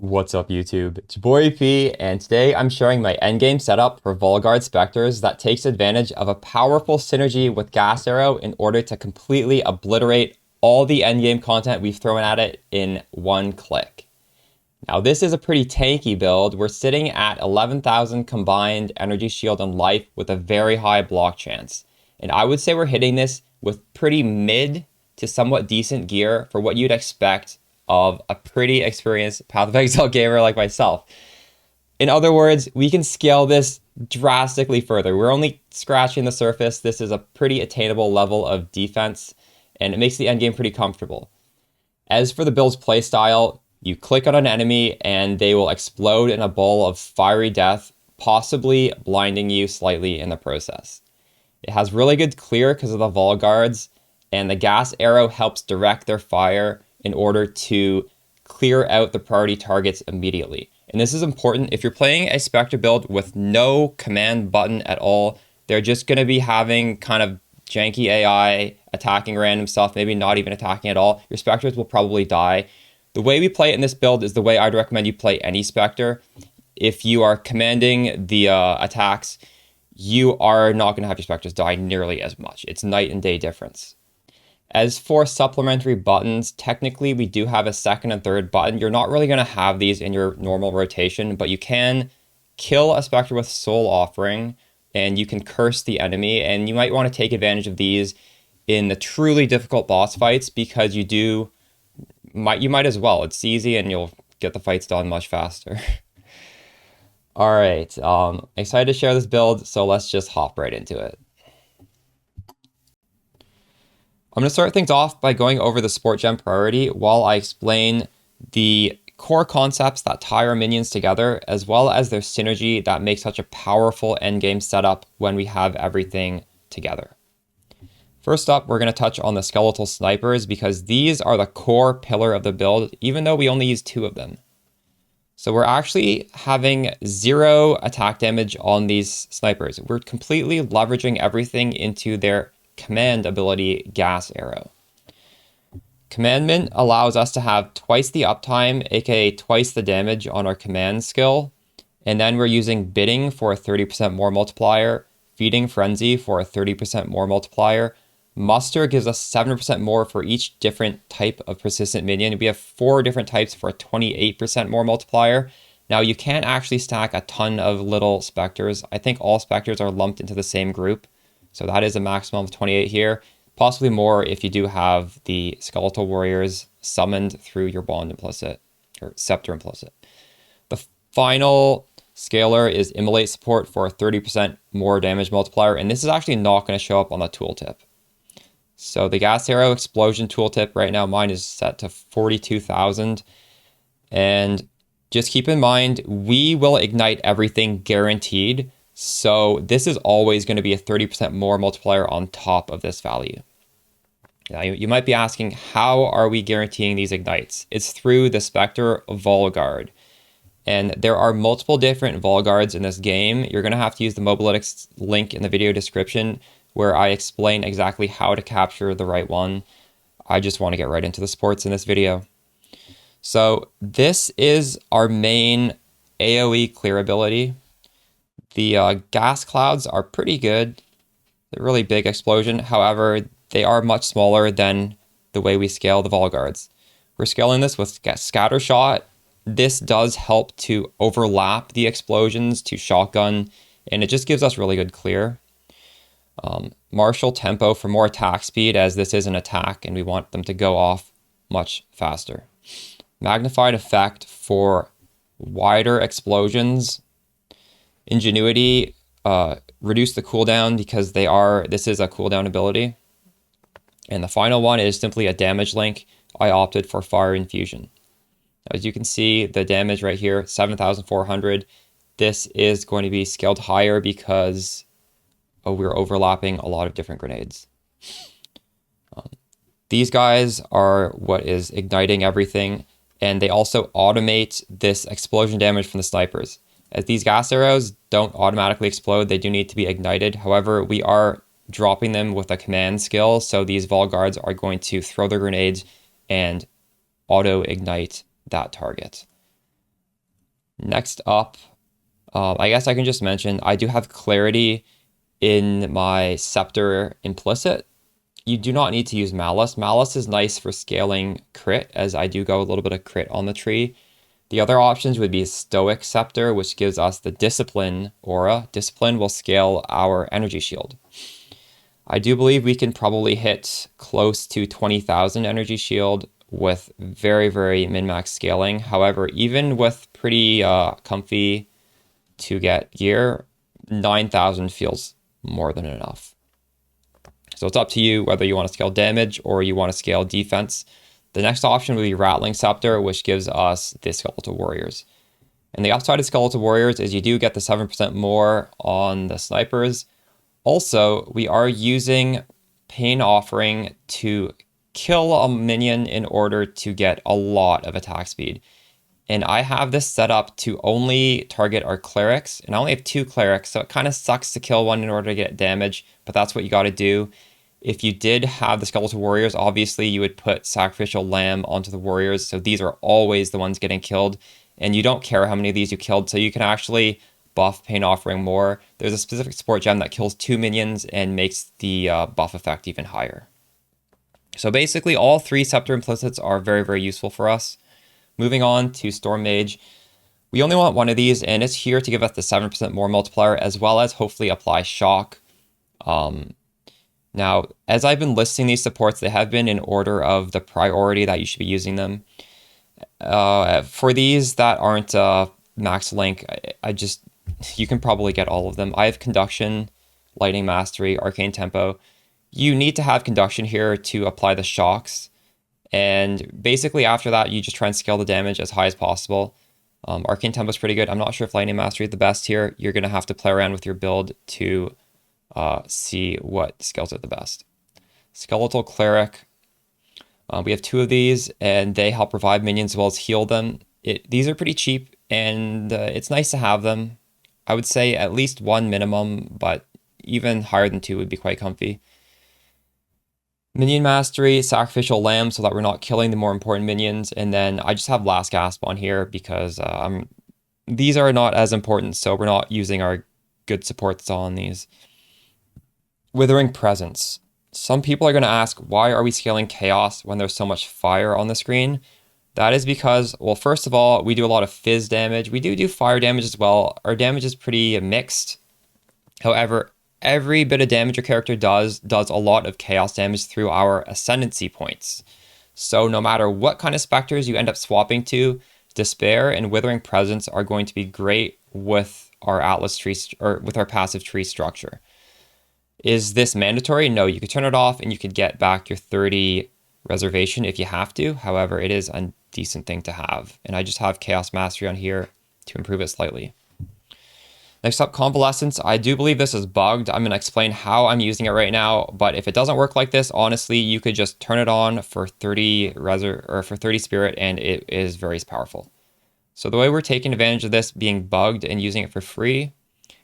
What's up, YouTube? It's your boy P, and today I'm showing my endgame setup for Volguard Spectres that takes advantage of a powerful synergy with Gas Arrow in order to completely obliterate all the endgame content we've thrown at it in one click. Now, this is a pretty tanky build. We're sitting at 11,000 combined energy shield and life with a very high block chance. And I would say we're hitting this with pretty mid to somewhat decent gear for what you'd expect of a pretty experienced Path of Exile gamer like myself. In other words, we can scale this drastically further. We're only scratching the surface. This is a pretty attainable level of defense, and it makes the endgame pretty comfortable. As for the build's playstyle, you click on an enemy and they will explode in a ball of fiery death, possibly blinding you slightly in the process. It has really good clear because of the Volguards, and the Gas Arrow helps direct their fire in order to clear out the priority targets immediately. And this is important. If you're playing a Spectre build with no command button at all, they're just going to be having kind of janky AI, attacking random stuff, maybe not even attacking at all. Your Spectres will probably die. The way we play it in this build is the way I'd recommend you play any Spectre. If you are commanding the attacks, you are not going to have your Spectres die nearly as much. It's night and day difference. As for supplementary buttons, technically we do have a second and third button. You're not really going to have these in your normal rotation, but you can kill a Spectre with Soul Offering, and you can curse the enemy, and you might want to take advantage of these in the truly difficult boss fights because you might as well. It's easy and you'll get the fights done much faster. Alright, excited to share this build, so let's just hop right into it. I'm going to start things off by going over the Sport Gem priority while I explain the core concepts that tie our minions together, as well as their synergy that makes such a powerful endgame setup when we have everything together. First up, we're going to touch on the Skeletal Snipers because these are the core pillar of the build, even though we only use 2 of them. So we're actually having 0 attack damage on these snipers. We're completely leveraging everything into their command ability, Gas Arrow. Commandment allows us to have twice the uptime, aka twice the damage on our command skill, and then we're using Bidding for a 30% more multiplier, Feeding Frenzy for a 30% more multiplier. Muster gives us 7% more for each different type of persistent minion. We have 4 different types for a 28% more multiplier. Now, you can't actually stack a ton of little Spectres. I think all Spectres are lumped into the same group. So that is a maximum of 28 here. Possibly more if you do have the Skeletal Warriors summoned through your Bond implicit, or Scepter implicit. The final scaler is Immolate support for a 30% more damage multiplier, and this is actually not going to show up on the tooltip. So the Gas Arrow Explosion tooltip right now, mine is set to 42,000. And just keep in mind, we will ignite everything guaranteed. So this is always going to be a 30% more multiplier on top of this value. Now, you might be asking, how are we guaranteeing these ignites? It's through the Spectre Volguard. And there are multiple different Volguards in this game. You're going to have to use the Mobalytics link in the video description where I explain exactly how to capture the right one. I just want to get right into the sports in this video. So this is our main AoE clear ability. The gas clouds are pretty good. They're really big explosion. However, they are much smaller than the way we scale the Volguards. We're scaling this with Scatter Shot. This does help to overlap the explosions to shotgun, and it just gives us really good clear. Martial Tempo for more attack speed, as this is an attack and we want them to go off much faster. Magnified Effect for wider explosions. Ingenuity, reduce the cooldown because this is a cooldown ability. And the final one is simply a damage link. I opted for Fire Infusion. As you can see, the damage right here, 7,400. This is going to be scaled higher because we're overlapping a lot of different grenades. These guys are what is igniting everything, and they also automate this explosion damage from the snipers. As these gas arrows don't automatically explode, they do need to be ignited. However, we are dropping them with a command skill, so these Volguards are going to throw their grenades and auto-ignite that target. Next up, I guess I can just mention, I do have clarity in my Scepter implicit. You do not need to use Malice. Malice is nice for scaling crit, as I do go a little bit of crit on the tree. The other options would be Stoic Scepter, which gives us the Discipline aura. Discipline will scale our energy shield. I do believe we can probably hit close to 20,000 energy shield with very, very min-max scaling. However, even with pretty comfy to get gear, 9,000 feels more than enough. So it's up to you whether you want to scale damage or you want to scale defense. The next option would be Rattling Scepter, which gives us the Skeletal Warriors. And the upside of Skeletal Warriors is you do get the 7% more on the snipers. Also, we are using Pain Offering to kill a minion in order to get a lot of attack speed. And I have this set up to only target our clerics, and I only have 2 clerics, so it kind of sucks to kill one in order to get damage, but that's what you got to do. If you did have the Skeletal Warriors, obviously you would put Sacrificial Lamb onto the Warriors, so these are always the ones getting killed, and you don't care how many of these you killed, so you can actually buff Pain Offering more. There's a specific support gem that kills 2 minions and makes the buff effect even higher. So basically all 3 Scepter implicits are very, very useful for us. Moving on to Storm Mage. We only want one of these, and it's here to give us the 7% more multiplier, as well as hopefully apply Shock. Now, as I've been listing these supports, they have been in order of the priority that you should be using them. For these that aren't max link, you can probably get all of them. I have Conduction, Lightning Mastery, Arcane Tempo. You need to have Conduction here to apply the shocks. And basically after that, you just try and scale the damage as high as possible. Arcane Tempo is pretty good. I'm not sure if Lightning Mastery is the best here. You're going to have to play around with your build to see what scales it the best. Skeletal Cleric. We have 2 of these, and they help revive minions as well as heal them. These are pretty cheap, and it's nice to have them. I would say at least 1 minimum, but even higher than 2 would be quite comfy. Minion Mastery, Sacrificial Lamb, so that we're not killing the more important minions. And then I just have Last Gasp on here because these are not as important, so we're not using our good supports on these. Withering Presence. Some people are going to ask, why are we scaling Chaos when there's so much fire on the screen? That is because, well, first of all, we do a lot of fizz damage. We do fire damage as well. Our damage is pretty mixed. However, every bit of damage your character does a lot of chaos damage through our ascendancy points. So no matter what kind of specters you end up swapping to, Despair and Withering Presence are going to be great with our Atlas tree, or with our passive tree structure. Is this mandatory? No, you could turn it off and you could get back your 30 reservation if you have to. However, it is a decent thing to have. And I just have Chaos Mastery on here to improve it slightly. Next up, Convalescence. I do believe this is bugged. I'm going to explain how I'm using it right now, but if it doesn't work like this, honestly, you could just turn it on for 30 for 30 spirit, and it is very powerful. So the way we're taking advantage of this being bugged and using it for free,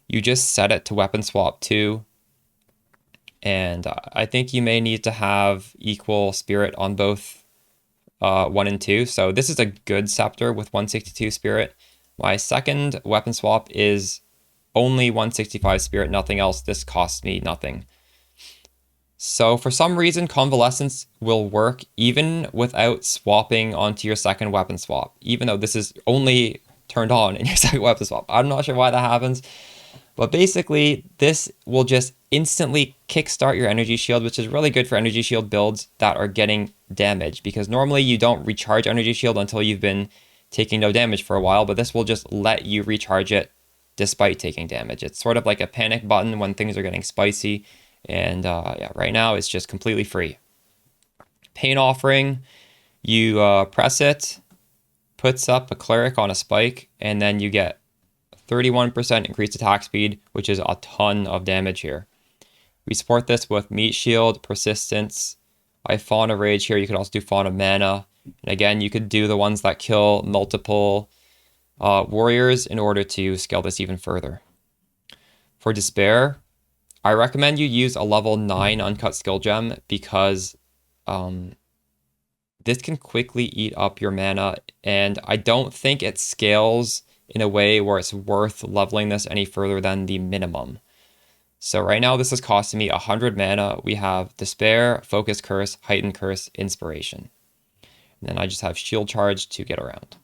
you just set it to Weapon Swap 2, and I think you may need to have equal spirit on both 1 and 2. So this is a good scepter with 162 spirit. My second weapon swap is only 165 spirit, nothing else. This costs me nothing. So for some reason, Convalescence will work even without swapping onto your second weapon swap, even though this is only turned on in your second weapon swap. I'm not sure why that happens, but basically this will just instantly kickstart your energy shield, which is really good for energy shield builds that are getting damage, because normally you don't recharge energy shield until you've been taking no damage for a while, but this will just let you recharge it despite taking damage. It's sort of like a panic button when things are getting spicy, and yeah, right now it's just completely free. Pain Offering, you press it, puts up a cleric on a spike, and then you get 31% increased attack speed, which is a ton of damage here. We support this with Meat Shield, Persistence. I Fauna Rage here. You could also do Fauna Mana. And again, you could do the ones that kill multiple warriors in order to scale this even further. For Despair, I recommend you use a level 9 Uncut Skill Gem, because this can quickly eat up your mana, and I don't think it scales in a way where it's worth leveling this any further than the minimum. So right now this is costing me 100 mana. We have Despair, Focus Curse, Heightened Curse, Inspiration. And then I just have Shield Charge to get around.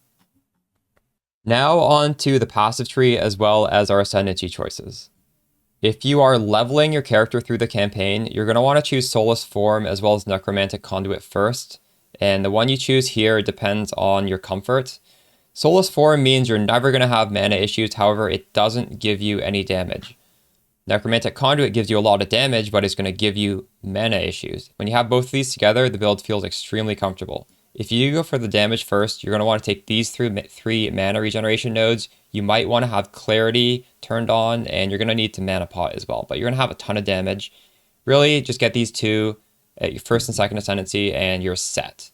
Now on to the passive tree as well as our Ascendancy choices. If you are leveling your character through the campaign, you're going to want to choose Soulless Form as well as Necromantic Conduit first. And the one you choose here depends on your comfort. Soulless Form means you're never going to have mana issues, however, it doesn't give you any damage. Necromantic Conduit gives you a lot of damage, but it's going to give you mana issues. When you have both of these together, the build feels extremely comfortable. If you go for the damage first, you're going to want to take these three mana regeneration nodes. You might want to have Clarity turned on, and you're going to need to mana pot as well. But you're going to have a ton of damage. Really, just get these two at your first and second Ascendancy, and you're set.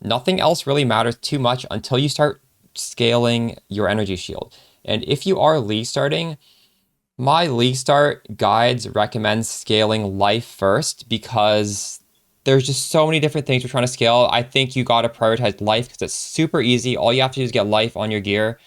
Nothing else really matters too much until you start scaling your energy shield. And if you are League starting, my League start guides recommend scaling life first because there's just so many different things we're trying to scale. I think you got to prioritize life because it's super easy. All you have to do is get life on your gear,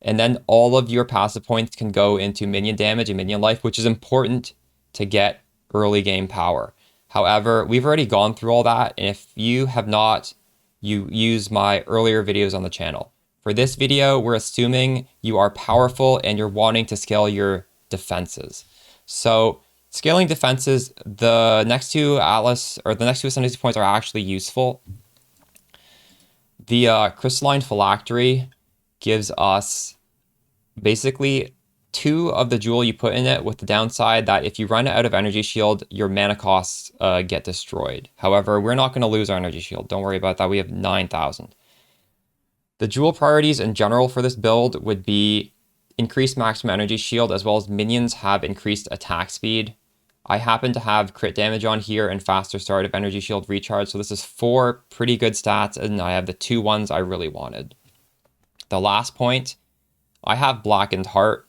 and then all of your passive points can go into minion damage and minion life, which is important to get early game power. However, we've already gone through all that, and if you have not, you use my earlier videos on the channel. For this video, we're assuming you are powerful and you're wanting to scale your defenses. So scaling defenses, the next two Ascendancy points are actually useful. The Crystalline Phylactery gives us basically 2 of the jewel you put in it, with the downside that if you run out of energy shield, your mana costs get destroyed. However, we're not going to lose our energy shield. Don't worry about that. We have 9,000. The jewel priorities in general for this build would be increased maximum energy shield, as well as minions have increased attack speed. I happen to have crit damage on here and faster start of energy shield recharge, so this is 4 pretty good stats, and I have the 2 ones I really wanted. The last point, I have Blackened Heart.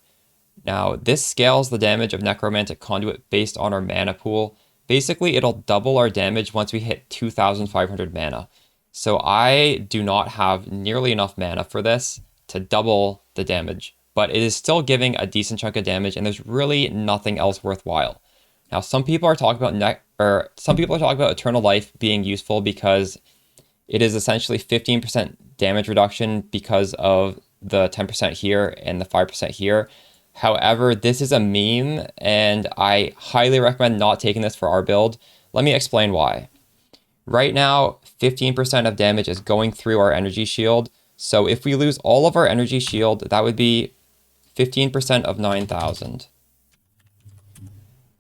Now, this scales the damage of Necromantic Conduit based on our mana pool. Basically, it'll double our damage once we hit 2,500 mana. So I do not have nearly enough mana for this to double the damage, but it is still giving a decent chunk of damage, and there's really nothing else worthwhile. Now, some people are talking about Eternal Life being useful because it is essentially 15% damage reduction because of the 10% here and the 5% here. However, this is a meme, and I highly recommend not taking this for our build. Let me explain why. Right now, 15% of damage is going through our energy shield. So if we lose all of our energy shield, that would be 15% of 9,000.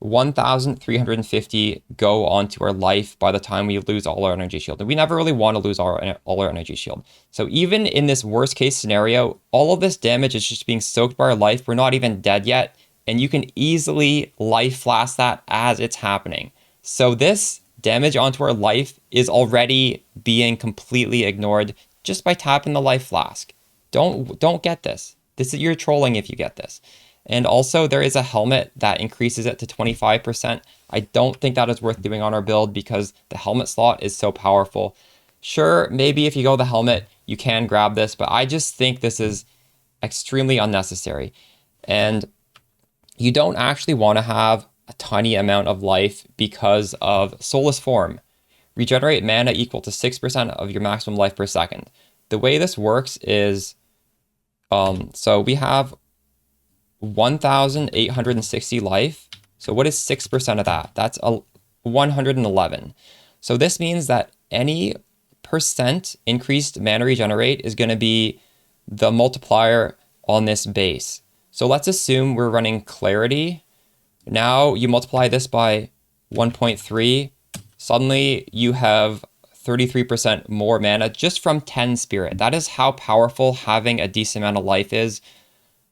1,350 go onto our life by the time we lose all our energy shield. And we never really want to lose all our energy shield. So even in this worst case scenario, all of this damage is just being soaked by our life. We're not even dead yet. And you can easily life flask that as it's happening. So this damage onto our life is already being completely ignored just by tapping the life flask. Don't get this. You're trolling if you get this. And also, there is a helmet that increases it to 25%. I don't think that is worth doing on our build because the helmet slot is so powerful. Sure, maybe if you go the helmet, you can grab this, but I just think this is extremely unnecessary. And you don't actually want to have a tiny amount of life because of Soulless Form. Regenerate mana equal to 6% of your maximum life per second. The way this works is, so we have 1,860 life. So what is 6% of that? That's 111. So this means that any percent increased mana regenerate is going to be the multiplier on this base. So let's assume we're running Clarity. Now you multiply this by 1.3. Suddenly you have 33% more mana just from 10 Spirit. That is how powerful having a decent amount of life is.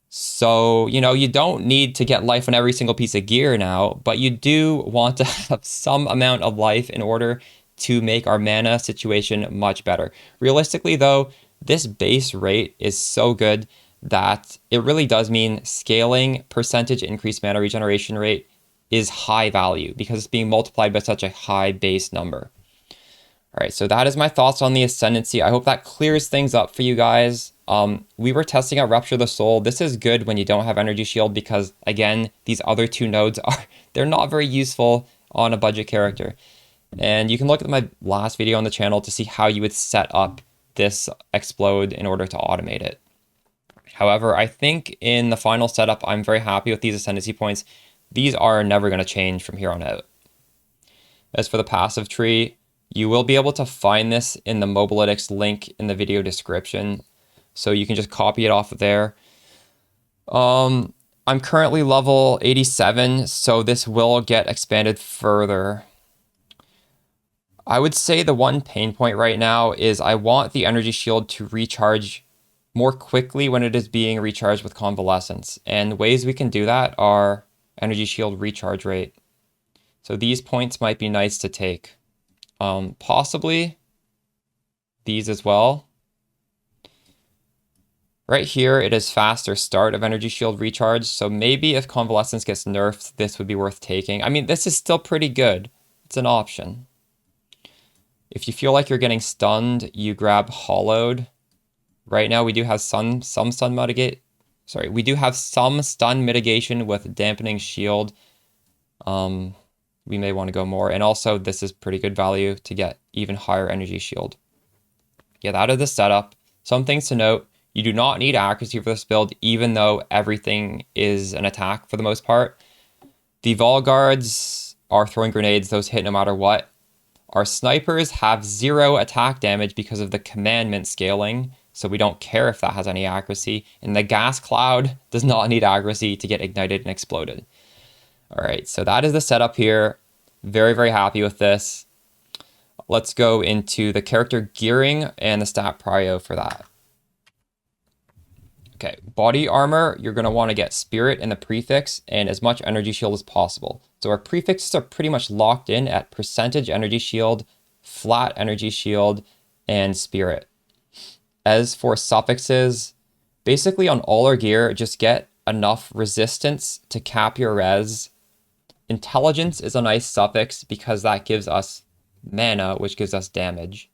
So, you don't need to get life on every single piece of gear now, but you do want to have some amount of life in order to make our mana situation much better. Realistically, though, this base rate is so good that it really does mean scaling percentage increased mana regeneration rate is high value because it's being multiplied by such a high base number. All right, so that is my thoughts on the Ascendancy. I hope that clears things up for you guys. We were testing out Rupture the Soul. This is good when you don't have Energy Shield because, again, these other two nodes they're not very useful on a budget character. And you can look at my last video on the channel to see how you would set up this explode in order to automate it. However, I think in the final setup, I'm very happy with these Ascendancy points. These are never going to change from here on out. As for the passive tree, you will be able to find this in the Mobalytics link in the video description. So you can just copy it off of there. I'm currently level 87, so this will get expanded further. I would say the one pain point right now is I want the energy shield to recharge more quickly when it is being recharged with convalescence. And ways we can do that are energy shield recharge rate. So these points might be nice to take. Possibly these as well. Right here, it is faster start of energy shield recharge. So maybe if convalescence gets nerfed, this would be worth taking. I mean, this is still pretty good. It's an option. If you feel like you're getting stunned, you grab hollowed. Right now, we do have some stun mitigate. Sorry, we do have some stun mitigation with dampening shield. We may want to go more. And also, this is pretty good value to get even higher energy shield. Yeah, that is the setup. Some things to note. You do not need accuracy for this build, even though everything is an attack for the most part. The Vol Guards are throwing grenades. Those hit no matter what. Our snipers have 0 attack damage because of the commandment scaling, so we don't care if that has any accuracy. And the gas cloud does not need accuracy to get ignited and exploded. All right, so that is the setup here. Very, very happy with this. Let's go into the character gearing and the stat prio for that. Okay, body armor, you're going to want to get spirit in the prefix and as much energy shield as possible. So our prefixes are pretty much locked in at percentage energy shield, flat energy shield, and spirit. As for suffixes, basically on all our gear, just get enough resistance to cap your res. Intelligence is a nice suffix because that gives us mana, which gives us damage.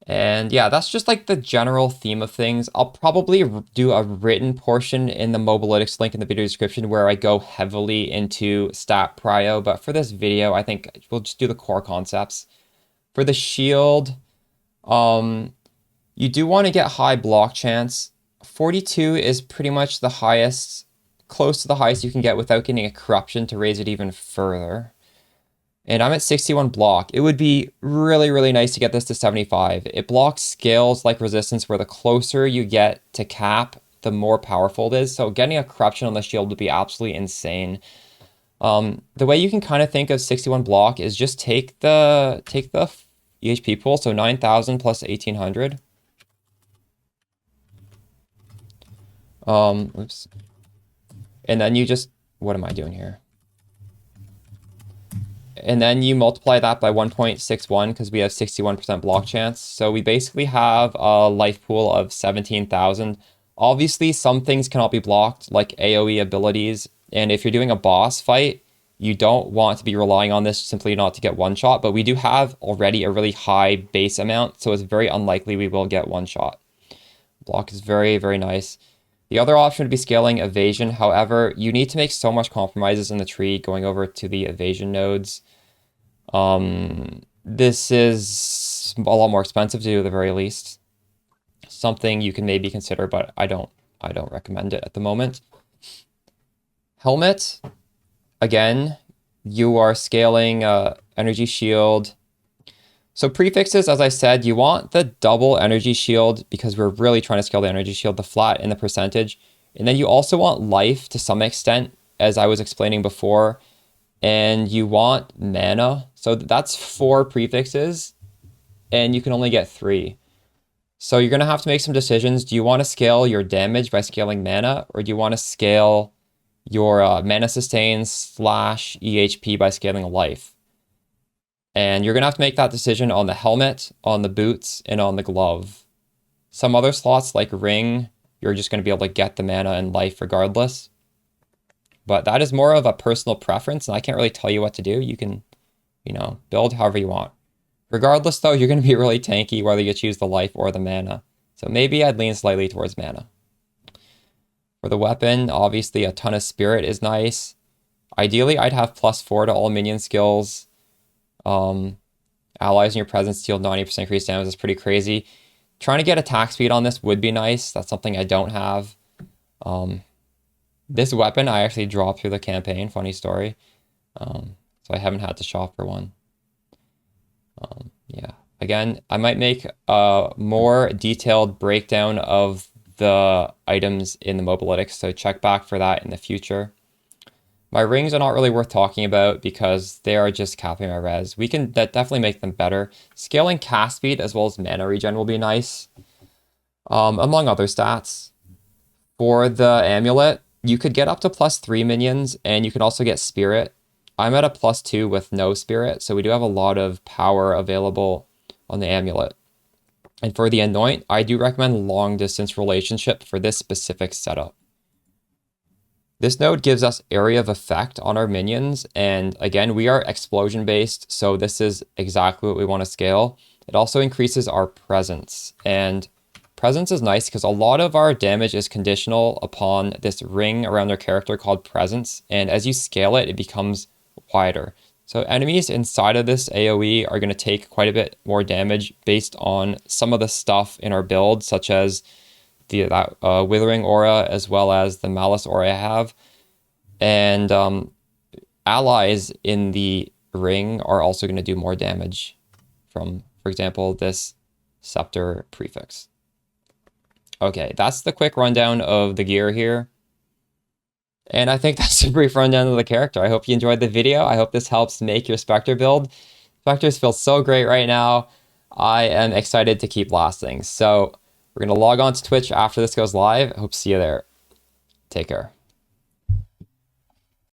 And yeah, that's just like the general theme of things. I'll probably do a written portion in the Mobalytics link in the video description where I go heavily into stat prio. But for this video, I think we'll just do the core concepts. For the shield, you do want to get high block chance. 42 is pretty much the highest, close to the highest you can get without getting a corruption to raise it even further. And I'm at 61 block. It would be really, really nice to get this to 75. It blocks scales like resistance where the closer you get to cap, the more powerful it is. So getting a corruption on the shield would be absolutely insane. The way you can kind of think of 61 block is just take the EHP pool, so 9,000 plus 1,800. Oops. And then you just, what am I doing here? And then you multiply that by 1.61 because we have 61% block chance. So we basically have a life pool of 17,000. Obviously, some things cannot be blocked, like AoE abilities. And if you're doing a boss fight, you don't want to be relying on this simply not to get one shot. But we do have already a really high base amount, so it's very unlikely we will get one shot. Block is very, very nice. The other option would be scaling evasion. However, you need to make so much compromises in the tree going over to the evasion nodes. This is a lot more expensive to do at the very least. Something you can maybe consider, but I don't recommend it at the moment. Helmet, again, you are scaling energy shield. So prefixes, as I said, you want the double energy shield because we're really trying to scale the energy shield, the flat and the percentage. And then you also want life to some extent, as I was explaining before. And you want mana. So that's 4 prefixes, and you can only get 3. So you're going to have to make some decisions. Do you want to scale your damage by scaling mana, or do you want to scale your mana sustain / EHP by scaling life? And you're going to have to make that decision on the helmet, on the boots, and on the glove. Some other slots like ring, you're just going to be able to get the mana and life regardless. But that is more of a personal preference, and I can't really tell you what to do. You can, build however you want. Regardless, though, you're going to be really tanky whether you choose the life or the mana. So maybe I'd lean slightly towards mana. For the weapon, obviously a ton of spirit is nice. Ideally, I'd have +4 to all minion skills. Allies in your presence deal 90% increased damage. That's pretty crazy. Trying to get attack speed on this would be nice. That's something I don't have. This weapon I actually dropped through the campaign. Funny story. So I haven't had to shop for one. Yeah. Again, I might make a more detailed breakdown of the items in the mobalytics, so check back for that in the future. My rings are not really worth talking about because they are just capping my res. We can definitely make them better. Scaling cast speed as well as mana regen will be nice, among other stats. For the amulet, you could get up to +3 minions, and you can also get spirit. I'm at a +2 with no spirit, so we do have a lot of power available on the amulet. And for the anoint, I do recommend long distance relationship for this specific setup. This node gives us area of effect on our minions, and again, we are explosion based, so this is exactly what we want to scale. It also increases our presence, and presence is nice because a lot of our damage is conditional upon this ring around their character called presence, and as you scale it, it becomes wider. So enemies inside of this AoE are going to take quite a bit more damage based on some of the stuff in our build, such as that Withering Aura as well as the Malice Aura I have. And allies in the ring are also going to do more damage from, for example, this Scepter prefix. Okay, that's the quick rundown of the gear here. And I think that's a brief rundown of the character. I hope you enjoyed the video. I hope this helps make your Spectre build. Spectres feel so great right now. I am excited to keep lasting. So we're going to log on to Twitch after this goes live. I hope to see you there. Take care.